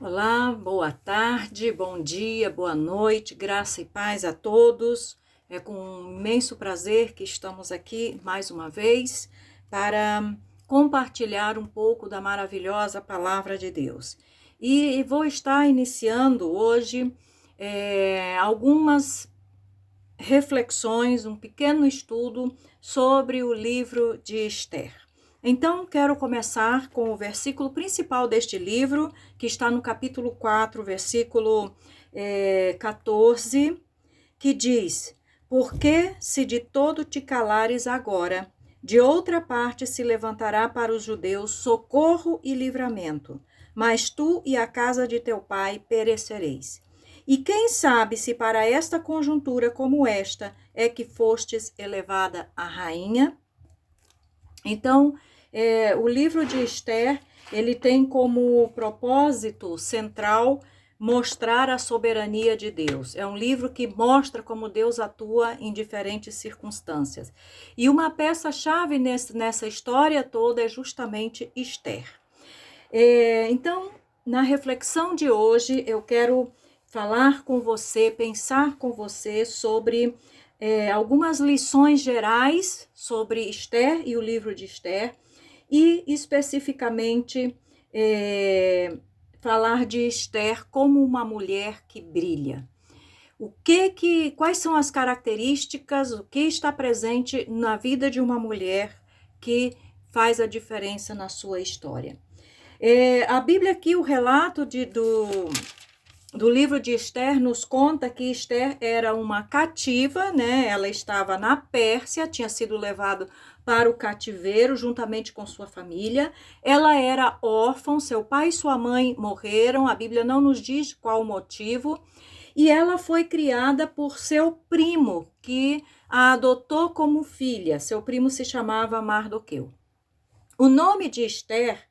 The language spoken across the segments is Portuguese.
Olá, boa tarde, bom dia, boa noite, graça e paz a todos. É com um imenso prazer que estamos aqui mais uma vez para compartilhar um pouco da maravilhosa palavra de Deus. E vou estar iniciando hoje algumas reflexões, um pequeno estudo sobre o livro de Esther. Então, quero começar com o versículo principal deste livro, que está no capítulo 4, versículo 14, que diz: Porque se de todo te calares agora, de outra parte se levantará para os judeus socorro e livramento, mas tu e a casa de teu pai perecereis. E quem sabe se para esta conjuntura como esta é que fostes elevada a rainha? Então, o livro de Esther, ele tem como propósito central mostrar a soberania de Deus. É um livro que mostra como Deus atua em diferentes circunstâncias. E uma peça-chave nessa história toda é justamente Esther. Então, na reflexão de hoje, eu quero falar com você, pensar com você sobre algumas lições gerais sobre Esther e o livro de Esther, e especificamente falar de Esther como uma mulher que brilha. Quais são as características, o que está presente na vida de uma mulher que faz a diferença na sua história? A Bíblia aqui, o relato do livro de Esther nos conta que Esther era uma cativa, né? Ela estava na Pérsia, tinha sido levado para o cativeiro juntamente com sua família. Ela era órfã, seu pai e sua mãe morreram, a Bíblia não nos diz qual o motivo, e ela foi criada por seu primo, que a adotou como filha. Seu primo se chamava Mardoqueu. O nome de Esther,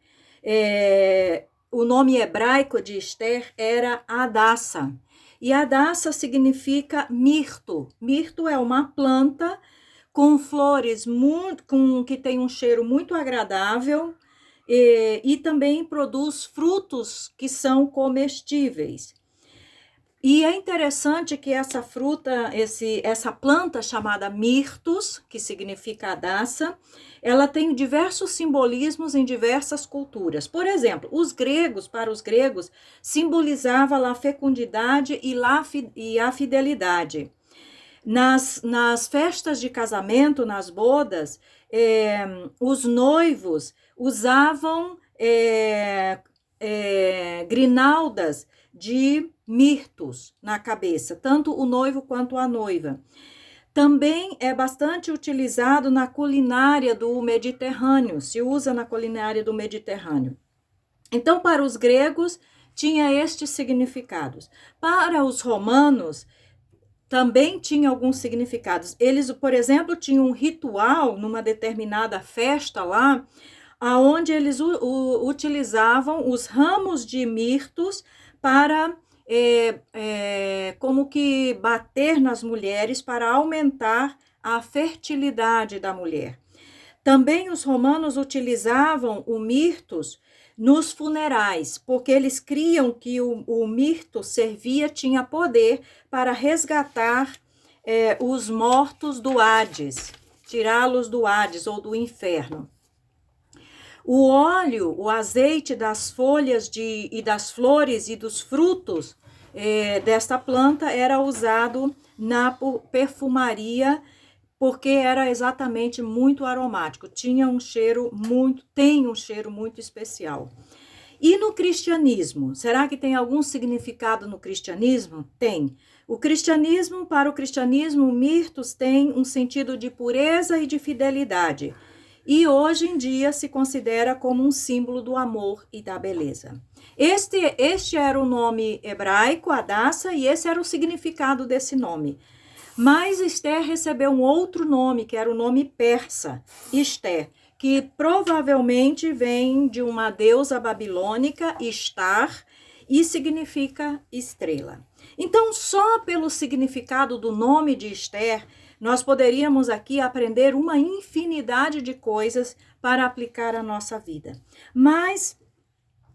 o nome hebraico de Esther era Hadassa. E Hadassa significa mirto. Mirto é uma planta com flores que tem um cheiro muito agradável e também produz frutos que são comestíveis. E é interessante que essa fruta, essa planta chamada mirtos, que significa Hadassa, ela tem diversos simbolismos em diversas culturas. Por exemplo, para os gregos, simbolizava a fecundidade e a fidelidade. Nas festas de casamento, nas bodas, os noivos usavam grinaldas de mirtos na cabeça, tanto o noivo quanto a noiva. Também é bastante utilizado na culinária do Mediterrâneo, se usa na culinária do Mediterrâneo. Então, para os gregos, tinha estes significados. Para os romanos, também tinha alguns significados. Eles, por exemplo, tinham um ritual numa determinada festa lá, onde eles utilizavam os ramos de mirtos para como que bater nas mulheres para aumentar a fertilidade da mulher. Também os romanos utilizavam o mirtos nos funerais, porque eles criam que o mirto tinha poder para resgatar os mortos do Hades, tirá-los do Hades ou do inferno. O óleo, o azeite das folhas e das flores e dos frutos desta planta era usado na perfumaria, porque era exatamente muito aromático, tem um cheiro muito especial. E no cristianismo, será que tem algum significado no cristianismo? Tem. Para o cristianismo, mirtos tem um sentido de pureza e de fidelidade. E hoje em dia se considera como um símbolo do amor e da beleza. Este era o nome hebraico, Hadassa, e esse era o significado desse nome. Mas Esther recebeu um outro nome, que era o nome persa, Esther, que provavelmente vem de uma deusa babilônica, Estar, e significa estrela. Então, só pelo significado do nome de Esther, nós poderíamos aqui aprender uma infinidade de coisas para aplicar à nossa vida. Mas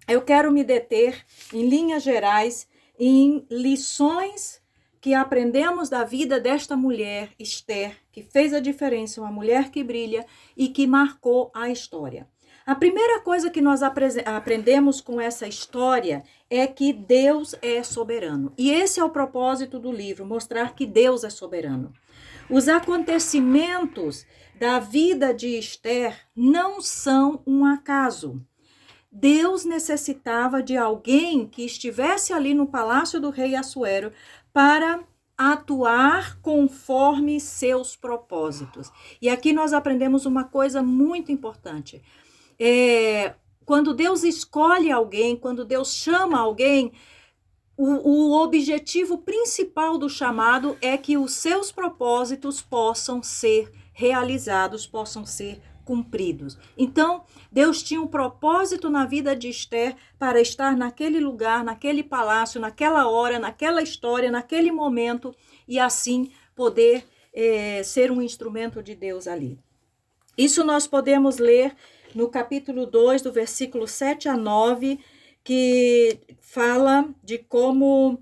eu quero me deter, em linhas gerais, em lições que aprendemos da vida desta mulher, Esther, que fez a diferença, uma mulher que brilha e que marcou a história. A primeira coisa que nós aprendemos com essa história é que Deus é soberano. E esse é o propósito do livro, mostrar que Deus é soberano. Os acontecimentos da vida de Esther não são um acaso. Deus necessitava de alguém que estivesse ali no palácio do rei Assuero para atuar conforme seus propósitos. E aqui nós aprendemos uma coisa muito importante. Quando Deus escolhe alguém, quando Deus chama alguém, o objetivo principal do chamado é que os seus propósitos possam ser realizados, possam ser cumpridos. Então, Deus tinha um propósito na vida de Esther para estar naquele lugar, naquele palácio, naquela hora, naquela história, naquele momento, e assim poder ser um instrumento de Deus ali. Isso nós podemos ler no capítulo 2, do versículo 7 a 9, que fala de como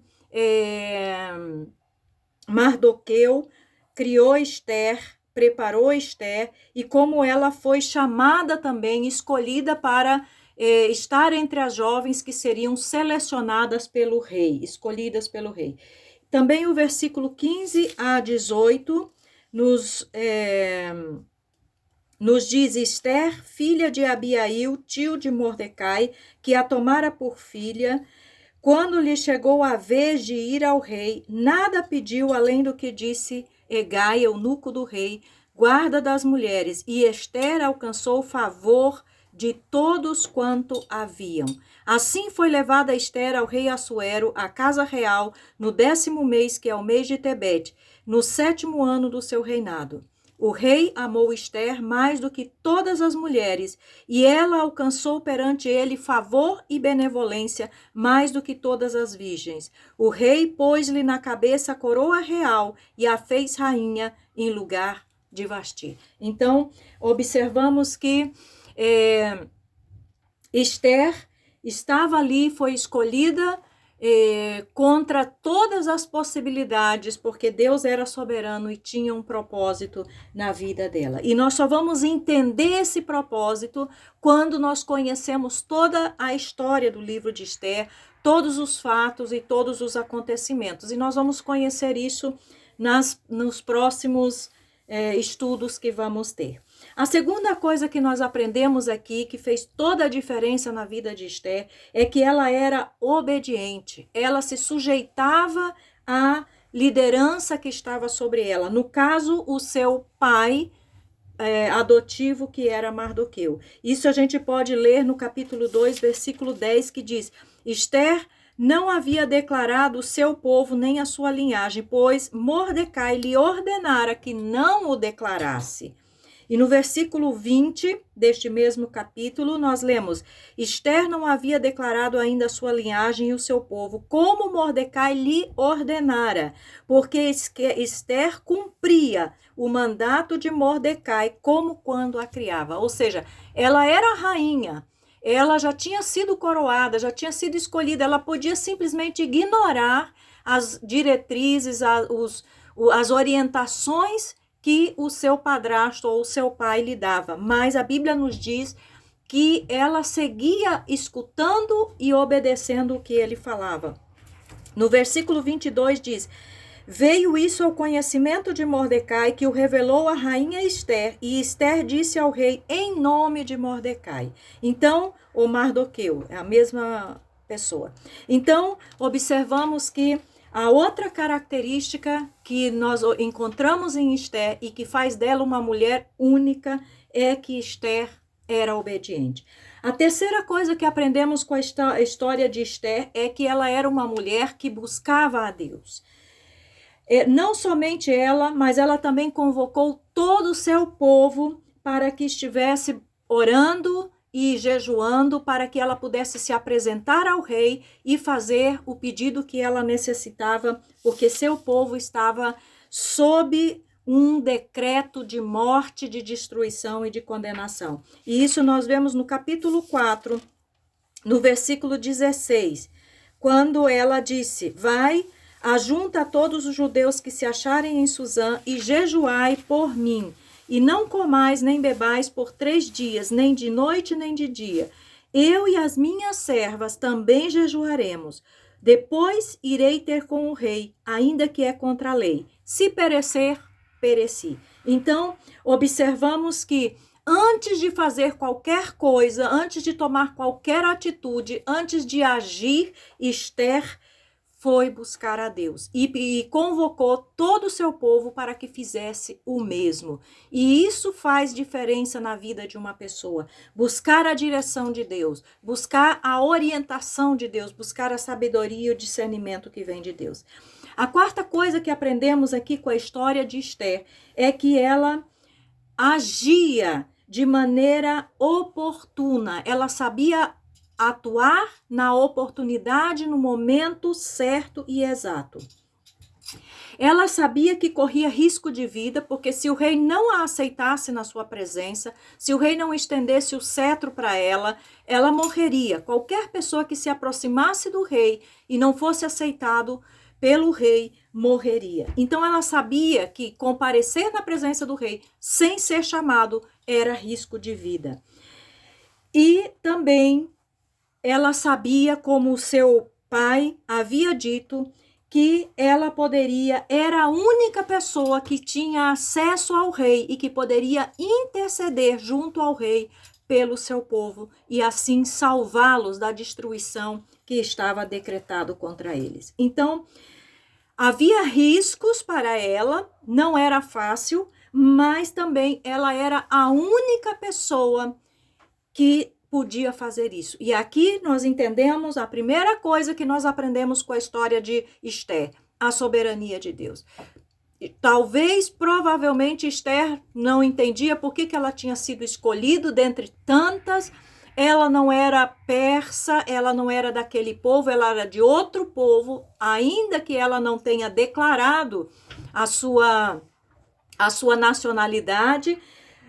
Mardoqueu criou Esther, preparou Esther, e como ela foi chamada também, escolhida para estar entre as jovens que seriam selecionadas pelo rei, escolhidas pelo rei. Também o versículo 15 a 18 nos diz: Esther, filha de Abiail, tio de Mordecai, que a tomara por filha, quando lhe chegou a vez de ir ao rei, nada pediu além do que disse Hegai, eunuco do rei, guarda das mulheres, e Esther alcançou favor de todos quanto haviam. Assim foi levada Esther ao rei Assuero, à casa real, no 10º mês, que é o mês de Tebete, no 7º ano do seu reinado. O rei amou Esther mais do que todas as mulheres, e ela alcançou perante ele favor e benevolência mais do que todas as virgens. O rei pôs-lhe na cabeça a coroa real e a fez rainha em lugar de Vasti. Então, observamos que Esther estava ali, foi escolhida contra todas as possibilidades, porque Deus era soberano e tinha um propósito na vida dela. E nós só vamos entender esse propósito quando nós conhecemos toda a história do livro de Esther, todos os fatos e todos os acontecimentos. E nós vamos conhecer isso nos próximos estudos que vamos ter. A segunda coisa que nós aprendemos aqui, que fez toda a diferença na vida de Esther, é que ela era obediente. Ela se sujeitava à liderança que estava sobre ela. No caso, o seu pai adotivo, que era Mardoqueu. Isso a gente pode ler no capítulo 2, versículo 10, que diz: Esther não havia declarado o seu povo nem a sua linhagem, pois Mordecai lhe ordenara que não o declarasse. E no versículo 20 deste mesmo capítulo, nós lemos: Esther não havia declarado ainda a sua linhagem e o seu povo, como Mordecai lhe ordenara, porque Esther cumpria o mandato de Mordecai como quando a criava. Ou seja, ela era rainha, ela já tinha sido coroada, já tinha sido escolhida, ela podia simplesmente ignorar as diretrizes, as orientações que o seu padrasto ou o seu pai lhe dava. Mas a Bíblia nos diz que ela seguia escutando e obedecendo o que ele falava. No versículo 22 diz: Veio isso ao conhecimento de Mordecai, que o revelou a rainha Esther, e Esther disse ao rei em nome de Mordecai. Então, o Mardoqueu, é a mesma pessoa. Então, observamos que a outra característica que nós encontramos em Esther e que faz dela uma mulher única é que Esther era obediente. A terceira coisa que aprendemos com a história de Esther é que ela era uma mulher que buscava a Deus. Não somente ela, mas ela também convocou todo o seu povo para que estivesse orando e jejuando, para que ela pudesse se apresentar ao rei e fazer o pedido que ela necessitava, porque seu povo estava sob um decreto de morte, de destruição e de condenação. E isso nós vemos no capítulo 4, no versículo 16, quando ela disse: vai, ajunta todos os judeus que se acharem em Suzã e jejuai por mim, e não comais nem bebais por 3 dias, nem de noite nem de dia. Eu e as minhas servas também jejuaremos. Depois irei ter com o rei, ainda que é contra a lei. Se perecer, pereci. Então, observamos que antes de fazer qualquer coisa, antes de tomar qualquer atitude, antes de agir, Esther foi buscar a Deus e convocou todo o seu povo para que fizesse o mesmo. E isso faz diferença na vida de uma pessoa. Buscar a direção de Deus, buscar a orientação de Deus, buscar a sabedoria e o discernimento que vem de Deus. A quarta coisa que aprendemos aqui com a história de Esther é que ela agia de maneira oportuna. Ela sabia atuar na oportunidade, no momento certo e exato. Ela sabia que corria risco de vida, porque se o rei não a aceitasse na sua presença, se o rei não estendesse o cetro para ela, ela morreria. Qualquer pessoa que se aproximasse do rei e não fosse aceitado pelo rei, morreria. Então ela sabia que comparecer na presença do rei sem ser chamado era risco de vida. E também ela sabia, como o seu pai havia dito, que ela poderia, era a única pessoa que tinha acesso ao rei e que poderia interceder junto ao rei pelo seu povo e assim salvá-los da destruição que estava decretado contra eles. Então, havia riscos para ela, não era fácil, mas também ela era a única pessoa que podia fazer isso. E aqui nós entendemos a primeira coisa que nós aprendemos com a história de Esther, a soberania de Deus. Talvez, provavelmente, Esther não entendia por que ela tinha sido escolhida dentre tantas. Ela não era persa, ela não era daquele povo, ela era de outro povo, ainda que ela não tenha declarado a sua nacionalidade,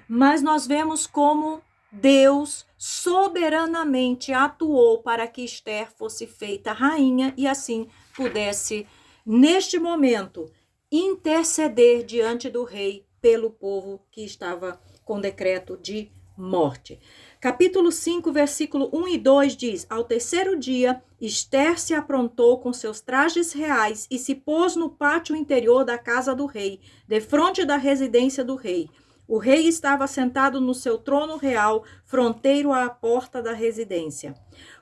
mas nós vemos como Deus soberanamente atuou para que Esther fosse feita rainha e assim pudesse, neste momento, interceder diante do rei pelo povo que estava com decreto de morte. Capítulo 5, versículo 1 e 2 diz: ao terceiro dia, Esther se aprontou com seus trajes reais e se pôs no pátio interior da casa do rei, defronte da residência do rei. O rei estava sentado no seu trono real, fronteiro à porta da residência.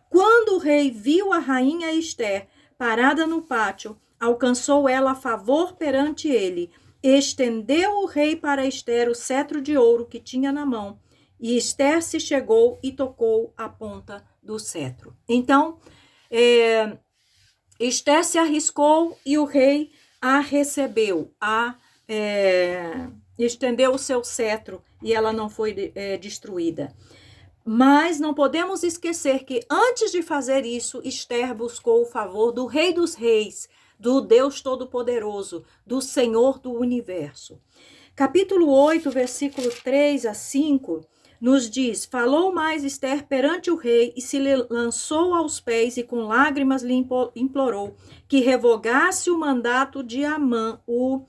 Quando o rei viu a rainha Esther parada no pátio, alcançou ela favor perante ele. Estendeu o rei para Esther o cetro de ouro que tinha na mão, e Esther se chegou e tocou a ponta do cetro. Então, Esther se arriscou e o rei a recebeu, estendeu o seu cetro e ela não foi destruída. Mas não podemos esquecer que antes de fazer isso, Esther buscou o favor do Rei dos Reis, do Deus Todo-Poderoso, do Senhor do Universo. Capítulo 8, versículo 3 a 5, nos diz: falou mais Esther perante o rei e se lhe lançou aos pés e com lágrimas lhe implorou que revogasse o mandato de Amã, o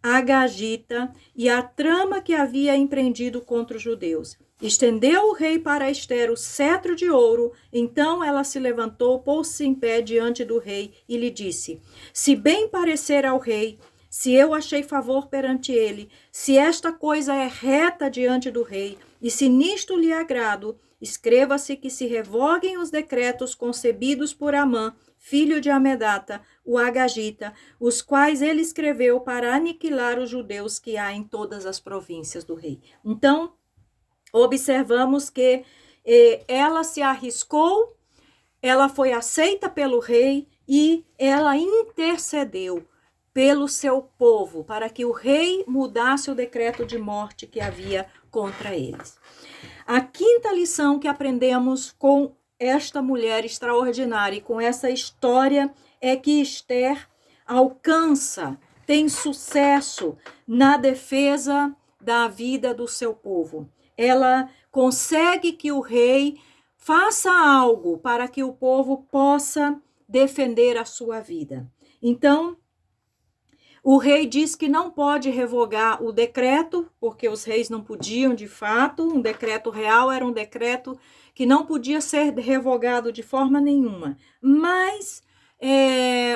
Agagita, e a trama que havia empreendido contra os judeus. Estendeu o rei para Esther o cetro de ouro, então ela se levantou, pôs-se em pé diante do rei e lhe disse: se bem parecer ao rei, se eu achei favor perante ele, se esta coisa é reta diante do rei, e se nisto lhe agrado, escreva-se que se revoguem os decretos concebidos por Amã, filho de Amedata, o Agagita, os quais ele escreveu para aniquilar os judeus que há em todas as províncias do rei. Então, observamos que ela se arriscou, ela foi aceita pelo rei e ela intercedeu pelo seu povo, para que o rei mudasse o decreto de morte que havia contra eles. A quinta lição que aprendemos com esta mulher extraordinária e com essa história é que Esther alcança, tem sucesso na defesa da vida do seu povo. Ela consegue que o rei faça algo para que o povo possa defender a sua vida. Então, o rei diz que não pode revogar o decreto, porque os reis não podiam, de fato. Um decreto real era um decreto que não podia ser revogado de forma nenhuma. Mas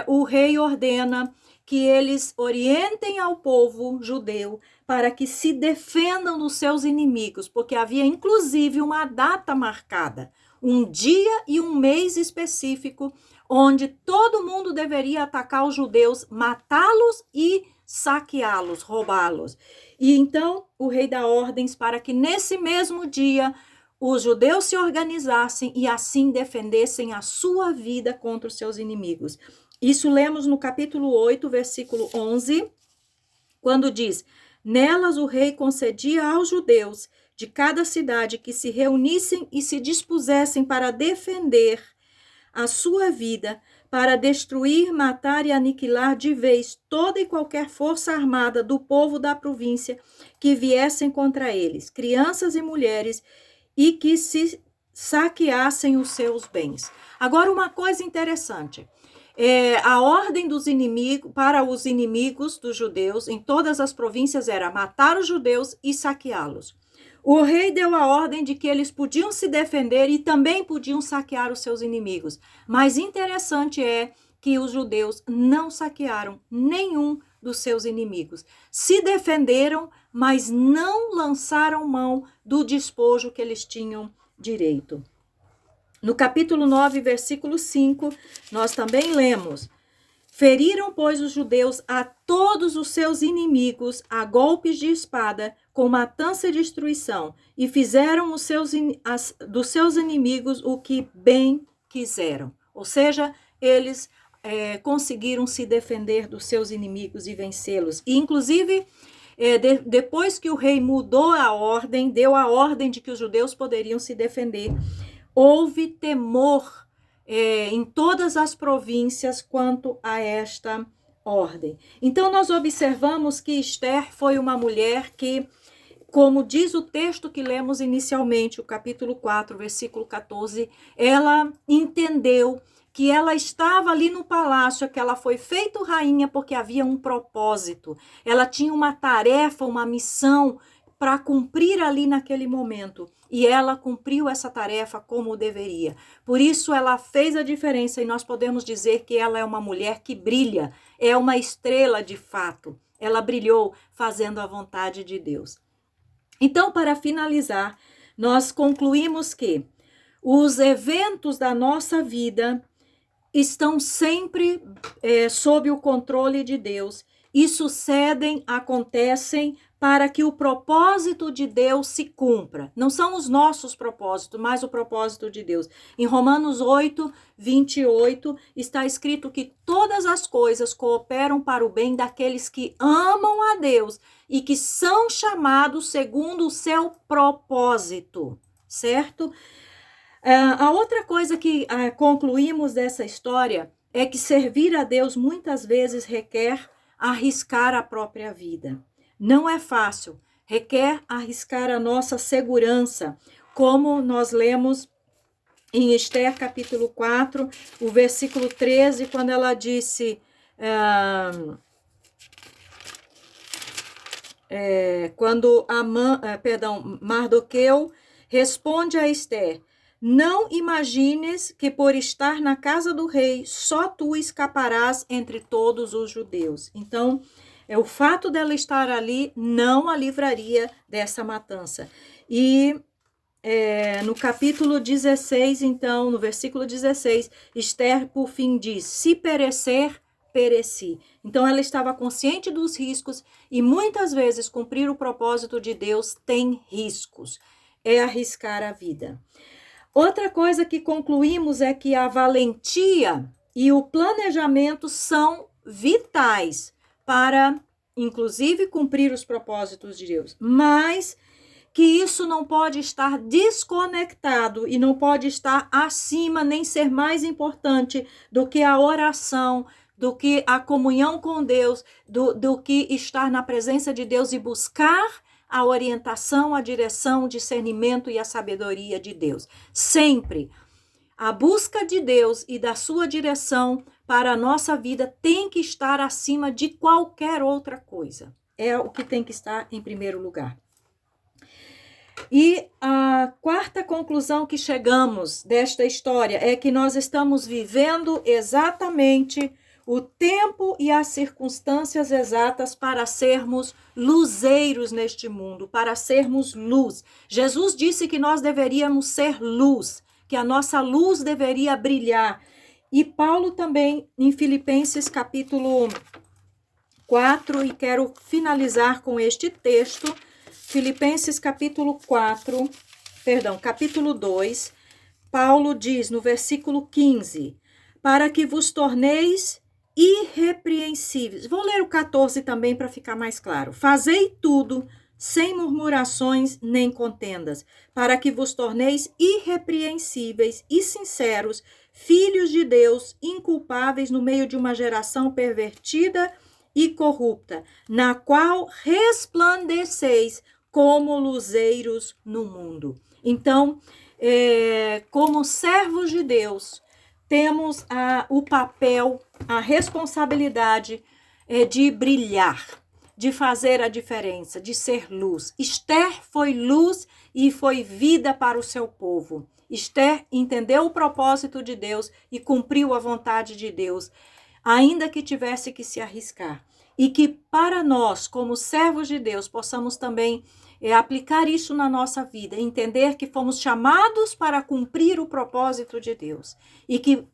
o rei ordena que eles orientem ao povo judeu para que se defendam dos seus inimigos, porque havia inclusive uma data marcada, um dia e um mês específico, onde todo mundo deveria atacar os judeus, matá-los e saqueá-los, roubá-los. E então o rei dá ordens para que nesse mesmo dia os judeus se organizassem e assim defendessem a sua vida contra os seus inimigos. Isso lemos no capítulo 8, versículo 11, quando diz: nelas o rei concedia aos judeus de cada cidade que se reunissem e se dispusessem para defender a sua vida, para destruir, matar e aniquilar de vez toda e qualquer força armada do povo da província que viessem contra eles, crianças e mulheres, e que se saqueassem os seus bens. Agora, uma coisa interessante. A ordem dos inimigos para os inimigos dos judeus em todas as províncias era matar os judeus e saqueá-los. O rei deu a ordem de que eles podiam se defender e também podiam saquear os seus inimigos. Mas interessante é que os judeus não saquearam nenhum dos seus inimigos. Se defenderam, mas não lançaram mão do despojo que eles tinham direito. No capítulo 9, versículo 5, nós também lemos: feriram, pois, os judeus a todos os seus inimigos a golpes de espada, com matança e destruição, e fizeram dos seus inimigos o que bem quiseram. Ou seja, eles conseguiram se defender dos seus inimigos e vencê-los. E, inclusive, depois que o rei mudou a ordem, deu a ordem de que os judeus poderiam se defender, houve temor em todas as províncias quanto a esta ordem. Então, nós observamos que Esther foi uma mulher que, como diz o texto que lemos inicialmente, o capítulo 4, versículo 14, ela entendeu que ela estava ali no palácio, que ela foi feita rainha porque havia um propósito. Ela tinha uma tarefa, uma missão para cumprir ali naquele momento. E ela cumpriu essa tarefa como deveria. Por isso ela fez a diferença e nós podemos dizer que ela é uma mulher que brilha, é uma estrela de fato. Ela brilhou fazendo a vontade de Deus. Então, para finalizar, nós concluímos que os eventos da nossa vida estão sempre sob o controle de Deus e sucedem, acontecem para que o propósito de Deus se cumpra. Não são os nossos propósitos, mas o propósito de Deus. Em Romanos 8, 28, está escrito que todas as coisas cooperam para o bem daqueles que amam a Deus e que são chamados segundo o seu propósito, certo? A outra coisa que concluímos dessa história é que servir a Deus muitas vezes requer arriscar a própria vida. Não é fácil, requer arriscar a nossa segurança, como nós lemos em Esther capítulo 4, o versículo 13, quando ela disse, quando Mardoqueu responde a Esther: não imagines que por estar na casa do rei, só tu escaparás entre todos os judeus. Então, o fato dela estar ali não a livraria dessa matança. E no capítulo 16, então, no versículo 16, Esther, por fim, diz: se perecer, pereci. Então, ela estava consciente dos riscos e muitas vezes cumprir o propósito de Deus tem riscos. É arriscar a vida. Outra coisa que concluímos é que a valentia e o planejamento são vitais para, inclusive, cumprir os propósitos de Deus. Mas que isso não pode estar desconectado e não pode estar acima, nem ser mais importante do que a oração, do que a comunhão com Deus, do que estar na presença de Deus e buscar a orientação, a direção, o discernimento e a sabedoria de Deus. Sempre. A busca de Deus e da sua direção para a nossa vida tem que estar acima de qualquer outra coisa. É o que tem que estar em primeiro lugar. E a quarta conclusão que chegamos desta história é que nós estamos vivendo exatamente o tempo e as circunstâncias exatas para sermos luzeiros neste mundo, para sermos luz. Jesus disse que nós deveríamos ser luz, que a nossa luz deveria brilhar. E Paulo também, em Filipenses capítulo 4, e quero finalizar com este texto, Filipenses capítulo 2, Paulo diz no versículo 15, para que vos torneis irrepreensíveis. Vou ler o 14 também para ficar mais claro. Fazei tudo sem murmurações nem contendas, para que vos torneis irrepreensíveis e sinceros, filhos de Deus, inculpáveis no meio de uma geração pervertida e corrupta, na qual resplandeceis como luzeiros no mundo. Então, como servos de Deus, temos o papel, a responsabilidade de brilhar, de fazer a diferença, de ser luz. Esther foi luz e foi vida para o seu povo. Esther entendeu o propósito de Deus e cumpriu a vontade de Deus, ainda que tivesse que se arriscar. E que para nós, como servos de Deus, possamos também aplicar isso na nossa vida, entender que fomos chamados para cumprir o propósito de Deus e que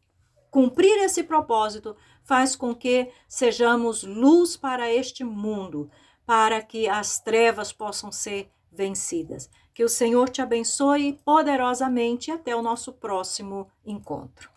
cumprir esse propósito faz com que sejamos luz para este mundo, para que as trevas possam ser vencidas. Que o Senhor te abençoe poderosamente e até o nosso próximo encontro.